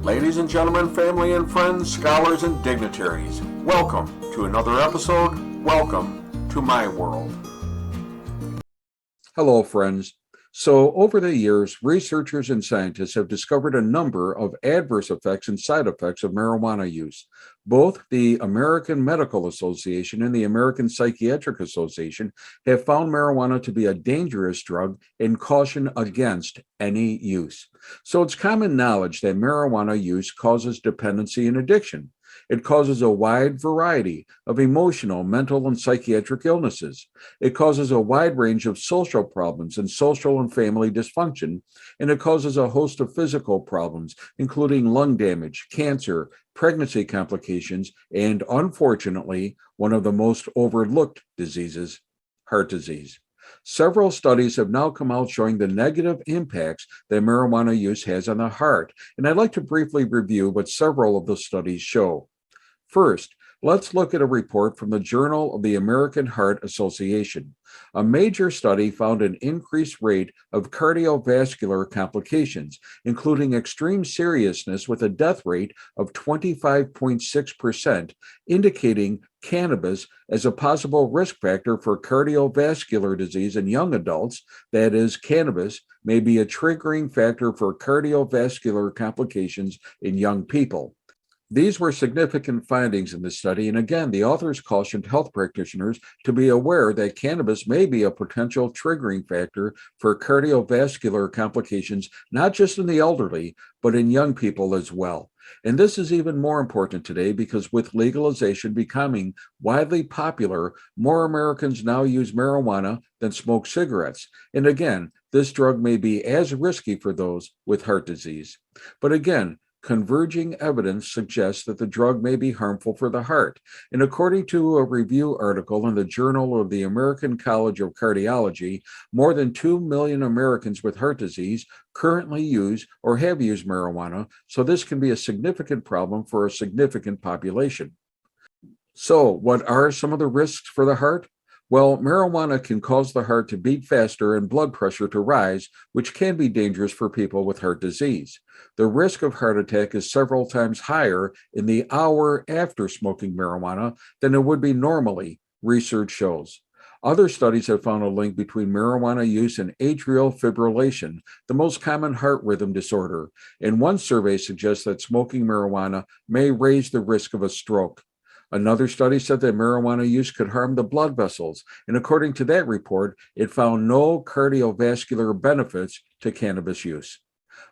Ladies and gentlemen, family and friends, scholars and dignitaries, welcome to another episode. Welcome to my world. Hello, friends. So, over the years, researchers and scientists have discovered a number of adverse effects and side effects of marijuana use. Both the American Medical Association and the American Psychiatric Association have found marijuana to be a dangerous drug and caution against any use. So, it's common knowledge that marijuana use causes dependency and addiction. It causes a wide variety of emotional, mental, and psychiatric illnesses. It causes a wide range of social problems and social and family dysfunction, and it causes a host of physical problems, including lung damage, cancer, pregnancy complications, and unfortunately, one of the most overlooked diseases, heart disease. Several studies have now come out showing the negative impacts that marijuana use has on the heart, and I'd like to briefly review what several of the studies show. First, let's look at a report from the Journal of the American Heart Association. A major study found an increased rate of cardiovascular complications, including extreme seriousness with a death rate of 25.6%, indicating cannabis as a possible risk factor for cardiovascular disease in young adults. That is, cannabis may be a triggering factor for cardiovascular complications in young people. These were significant findings in the study, and again, the authors cautioned health practitioners to be aware that cannabis may be a potential triggering factor for cardiovascular complications, not just in the elderly, but in young people as well. And this is even more important today because with legalization becoming widely popular, more Americans now use marijuana than smoke cigarettes. And again, this drug may be as risky for those with heart disease. But again, converging evidence suggests that the drug may be harmful for the heart. And according to a review article in the Journal of the American College of Cardiology, more than 2 million Americans with heart disease currently use or have used marijuana, so this can be a significant problem for a significant population. So, what are some of the risks for the heart? Well, marijuana can cause the heart to beat faster and blood pressure to rise, which can be dangerous for people with heart disease. The risk of heart attack is several times higher in the hour after smoking marijuana than it would be normally, research shows. Other studies have found a link between marijuana use and atrial fibrillation, the most common heart rhythm disorder, and one survey suggests that smoking marijuana may raise the risk of a stroke. Another study said that marijuana use could harm the blood vessels, and according to that report, it found no cardiovascular benefits to cannabis use.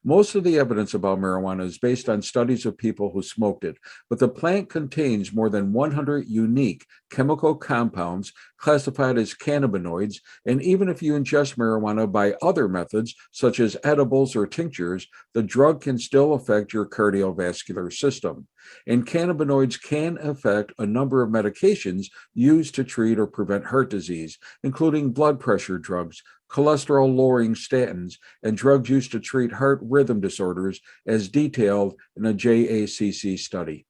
Most of the evidence about marijuana is based on studies of people who smoked it, but the plant contains more than 100 unique chemical compounds classified as cannabinoids, and even if you ingest marijuana by other methods, such as edibles or tinctures, the drug can still affect your cardiovascular system. And cannabinoids can affect a number of medications used to treat or prevent heart disease, including blood pressure drugs, cholesterol-lowering statins, and drugs used to treat heart rhythm disorders, as detailed in a JACC study.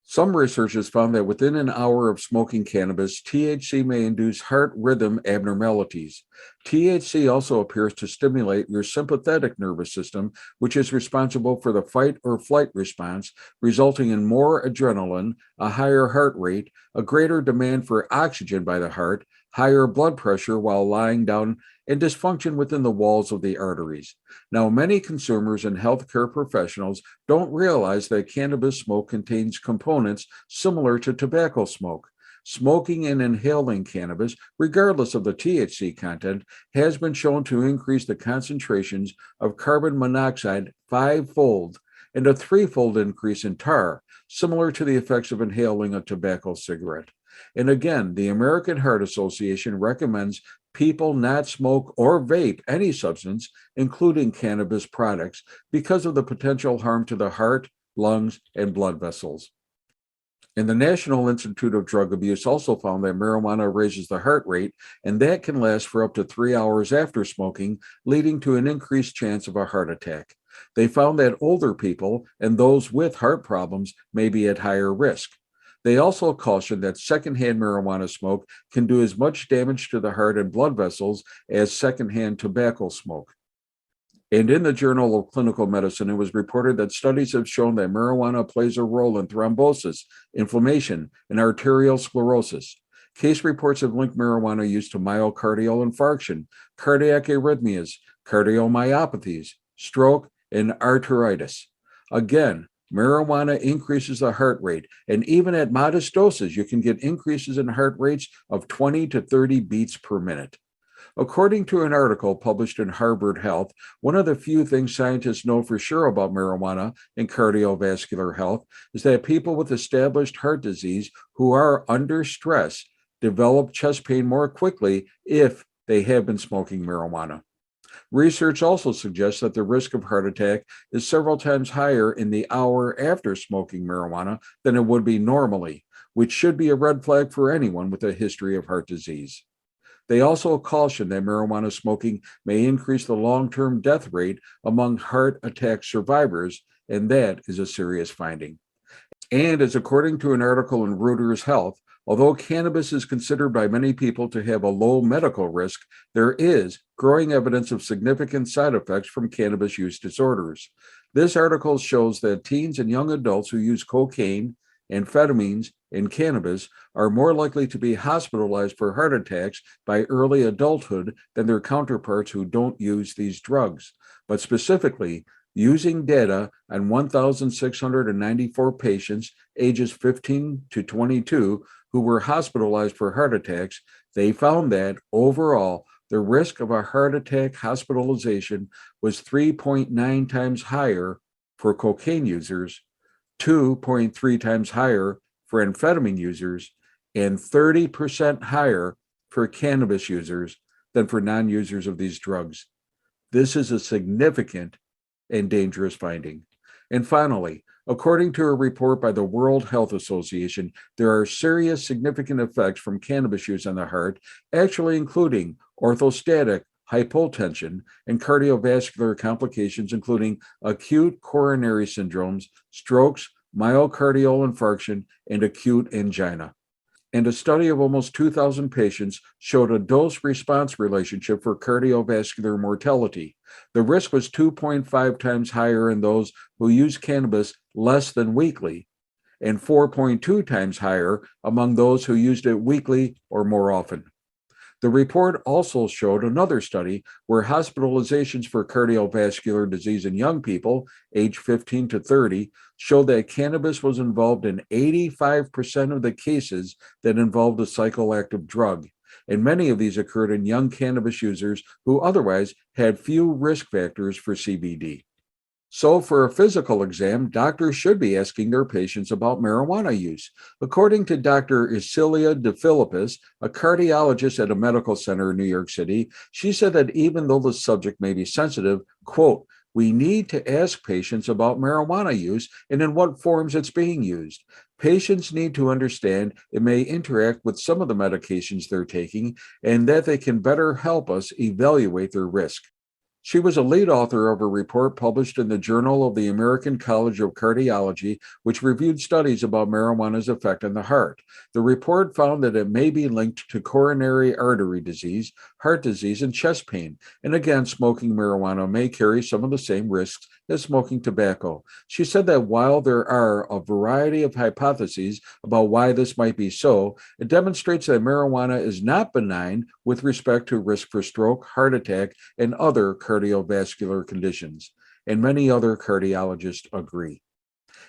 Some researchers found that within an hour of smoking cannabis, THC may induce heart rhythm abnormalities. THC also appears to stimulate your sympathetic nervous system, which is responsible for the fight or flight response, resulting in more adrenaline, a higher heart rate, a greater demand for oxygen by the heart, higher blood pressure while lying down, and dysfunction within the walls of the arteries. Now, many consumers and healthcare professionals don't realize that cannabis smoke contains components similar to tobacco smoke. Smoking and inhaling cannabis, regardless of the THC content, has been shown to increase the concentrations of carbon monoxide fivefold and a threefold increase in tar, similar to the effects of inhaling a tobacco cigarette. And again, the American Heart Association recommends people not smoke or vape any substance, including cannabis products, because of the potential harm to the heart, lungs, and blood vessels. And the National Institute of Drug Abuse also found that marijuana raises the heart rate, and that can last for up to 3 hours after smoking, leading to an increased chance of a heart attack. They found that older people and those with heart problems may be at higher risk. They also cautioned that secondhand marijuana smoke can do as much damage to the heart and blood vessels as secondhand tobacco smoke. And in the Journal of Clinical Medicine, it was reported that studies have shown that marijuana plays a role in thrombosis, inflammation, and arterial sclerosis. Case reports have linked marijuana use to myocardial infarction, cardiac arrhythmias, cardiomyopathies, stroke, and arteritis. Again, marijuana increases the heart rate, and even at modest doses, you can get increases in heart rates of 20 to 30 beats per minute. According to an article published in Harvard Health, one of the few things scientists know for sure about marijuana and cardiovascular health is that people with established heart disease who are under stress develop chest pain more quickly if they have been smoking marijuana. Research also suggests that the risk of heart attack is several times higher in the hour after smoking marijuana than it would be normally, which should be a red flag for anyone with a history of heart disease. They also caution that marijuana smoking may increase the long-term death rate among heart attack survivors, and that is a serious finding. And as according to an article in Reuters Health, although cannabis is considered by many people to have a low medical risk, there is growing evidence of significant side effects from cannabis use disorders. This article shows that teens and young adults who use cocaine, amphetamines, and cannabis are more likely to be hospitalized for heart attacks by early adulthood than their counterparts who don't use these drugs. But specifically, using data on 1,694 patients ages 15 to 22 who were hospitalized for heart attacks, they found that overall, the risk of a heart attack hospitalization was 3.9 times higher for cocaine users, 2.3 times higher for amphetamine users, and 30% higher for cannabis users than for non-users of these drugs. This is a significant and dangerous finding. And finally, according to a report by the World Health Association, there are serious significant effects from cannabis use on the heart, actually including orthostatic hypotension and cardiovascular complications, including acute coronary syndromes, strokes, myocardial infarction, and acute angina. And a study of almost 2,000 patients showed a dose-response relationship for cardiovascular mortality. The risk was 2.5 times higher in those who use cannabis less than weekly, and 4.2 times higher among those who used it weekly or more often. The report also showed another study where hospitalizations for cardiovascular disease in young people, age 15 to 30, showed that cannabis was involved in 85% of the cases that involved a psychoactive drug. And many of these occurred in young cannabis users who otherwise had few risk factors for CVD. So for a physical exam, doctors should be asking their patients about marijuana use. According to Dr. Isilia DeFilippis, a cardiologist at a medical center in New York City, she said that even though the subject may be sensitive, quote, we need to ask patients about marijuana use and in what forms it's being used. Patients need to understand it may interact with some of the medications they're taking and that they can better help us evaluate their risk. She was a lead author of a report published in the Journal of the American College of Cardiology, which reviewed studies about marijuana's effect on the heart. The report found that it may be linked to coronary artery disease, heart disease, and chest pain. And again, smoking marijuana may carry some of the same risks as smoking tobacco. She said that while there are a variety of hypotheses about why this might be so, it demonstrates that marijuana is not benign with respect to risk for stroke, heart attack, and other cardiovascular conditions, and many other cardiologists agree.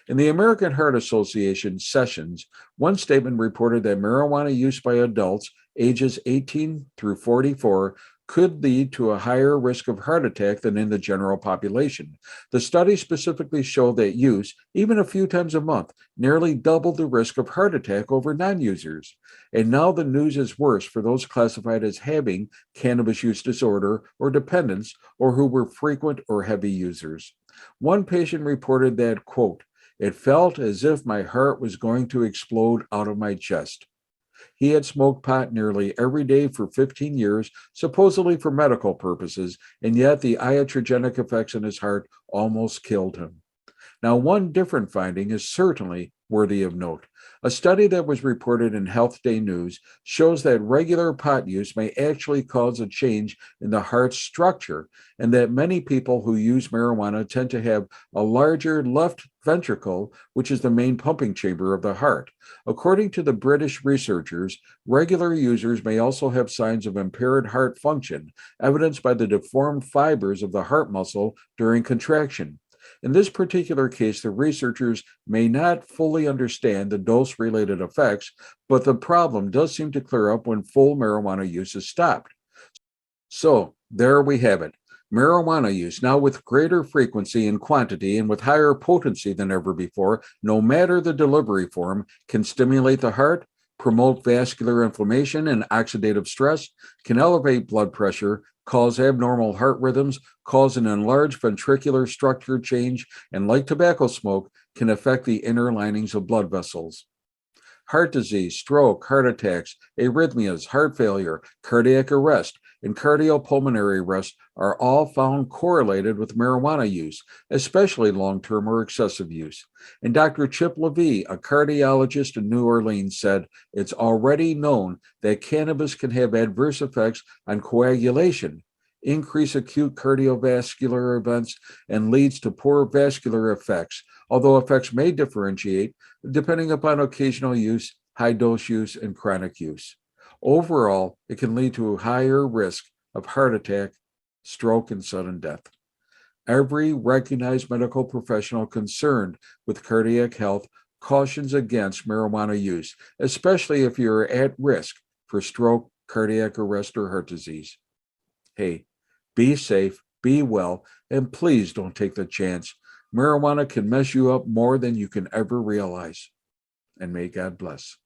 In the American Heart Association sessions, one statement reported that marijuana use by adults ages 18 through 44 could lead to a higher risk of heart attack than in the general population. The study specifically showed that use, even a few times a month, nearly doubled the risk of heart attack over non-users. And now the news is worse for those classified as having cannabis use disorder or dependence, or who were frequent or heavy users. One patient reported that, quote, it felt as if my heart was going to explode out of my chest. He had smoked pot nearly every day for 15 years, supposedly for medical purposes, and yet the iatrogenic effects in his heart almost killed him. Now, one different finding is certainly worthy of note. A study that was reported in Health Day News shows that regular pot use may actually cause a change in the heart's structure, and that many people who use marijuana tend to have a larger left ventricle, which is the main pumping chamber of the heart. According to the British researchers, regular users may also have signs of impaired heart function, evidenced by the deformed fibers of the heart muscle during contraction. In this particular case, the researchers may not fully understand the dose-related effects, but the problem does seem to clear up when full marijuana use is stopped. So, there we have it. Marijuana use, now with greater frequency and quantity and with higher potency than ever before, no matter the delivery form, can stimulate the heart, promote vascular inflammation and oxidative stress, can elevate blood pressure, cause abnormal heart rhythms, cause an enlarged ventricular structure change, and like tobacco smoke, can affect the inner linings of blood vessels. Heart disease, stroke, heart attacks, arrhythmias, heart failure, cardiac arrest, and cardiopulmonary arrest are all found correlated with marijuana use, especially long-term or excessive use. And Dr. Chip Levy, a cardiologist in New Orleans, said it's already known that cannabis can have adverse effects on coagulation, increase acute cardiovascular events, and leads to poor vascular effects, although effects may differentiate depending upon occasional use, high dose use, and chronic use. Overall, it can lead to a higher risk of heart attack, stroke, and sudden death. Every recognized medical professional concerned with cardiac health cautions against marijuana use, especially if you're at risk for stroke, cardiac arrest, or heart disease. Hey, be safe, be well, and please don't take the chance. Marijuana can mess you up more than you can ever realize. And may God bless.